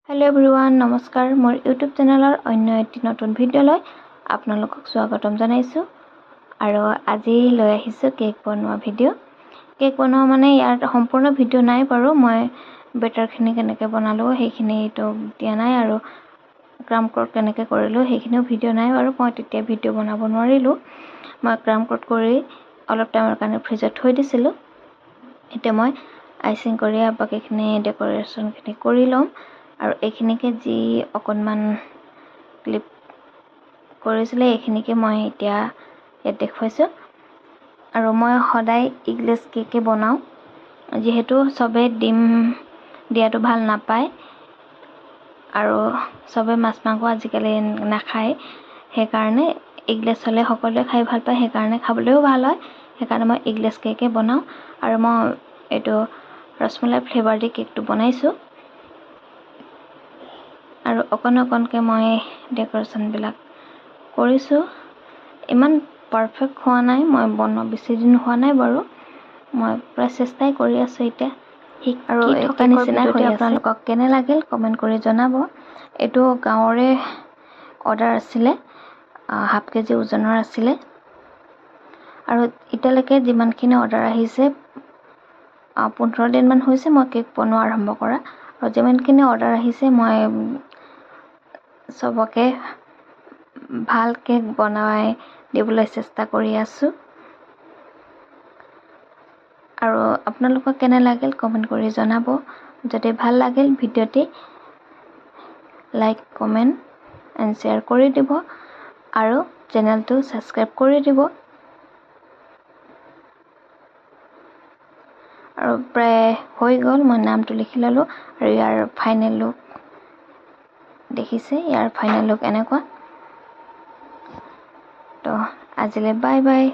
Hello' everyone, নমস্কাৰ। মোৰ YouTube চেনেলৰ অন্য এটি নতুন ভিডিঅ'লৈ আপোনালোকক স্বাগতম জনাইছোঁ। আৰু আজি লৈ আহিছোঁ কেক বনোৱা ভিডিঅ'। কেক বনোৱা মানে ইয়াত সম্পূৰ্ণ ভিডিঅ' নাই বাৰু। মই বেটাৰখিনি কেনেকৈ বনালোঁ সেইখিনিতো দিয়া নাই, আৰু ক্ৰাম কোট কেনেকৈ কৰিলোঁ সেইখিনিও ভিডিঅ' নাই বাৰু। মই তেতিয়া ভিডিঅ' বনাব নোৱাৰিলোঁ। মই ক্ৰাম কোট কৰি অলপ টাইমৰ কাৰণে ফ্ৰিজত থৈ দিছিলোঁ। এতিয়া মই আইচিং কৰি বাকীখিনি ডেক'ৰেশ্যনখিনি কৰি ল'ম। আৰু এইখিনিকে যি অকণমান ক্লিপ কৰিছিলে এইখিনিকে মই এতিয়া ইয়াত দেখুৱাইছোঁ। আৰু মই সদায় ইগলেছ কেকে বনাওঁ, যিহেতু চবেই ডিম দিয়াটো ভাল নাপায় আৰু চবে মাছ মাংস আজিকালি নাখায়। সেইকাৰণে ইগলেছ হ'লে সকলোৱে খাই ভাল পায়, সেইকাৰণে খাবলৈও ভাল হয়। সেইকাৰণে মই ইগলেছ কেকে বনাওঁ। আৰু মই এইটো ৰসমলাই ফ্লেভাৰ দি কেকটো বনাইছোঁ। আৰু অকণকৈ মই ডেক'ৰেশ্যনবিলাক কৰিছোঁ। ইমান পাৰফেক্ট হোৱা নাই, মই বনোৱা বেছি দিন হোৱা নাই বাৰু। মই প্ৰায় চেষ্টাই কৰি আছোঁ এতিয়া আৰু থকা নিচিনা হৈ আছে। আপোনালোকক কেনে লাগিল কমেণ্ট কৰি জনাব। এইটো গাঁৱৰে অৰ্ডাৰ আছিলে, হাফ কেজি ওজনৰ আছিলে। আৰু এতিয়ালৈকে যিমানখিনি অৰ্ডাৰ আহিছে 15 দিনমান হৈছে মই কেক বনোৱা আৰম্ভ কৰা। আৰু যিমানখিনি অৰ্ডাৰ আহিছে মই চবকে ভাল কেক বনাই দিবলৈ চেষ্টা কৰি আছোঁ। আৰু আপোনালোকক কেনে লাগিল কমেণ্ট কৰি জনাব। যদি ভাল লাগিল ভিডিঅ'টি লাইক, কমেণ্ট এণ্ড শ্বেয়াৰ কৰি দিব, আৰু চেনেলটো ছাবস্ক্ৰাইব কৰি দিব। আৰু প্ৰায় হৈ গ'ল, মই নামটো লিখি ল'লোঁ। আৰু ইয়াৰ ফাইনেল লুক দেখিছে, ইয়াৰ ফাইনেল লুক এনেকুৱা। তো আজিলৈ বাই বাই।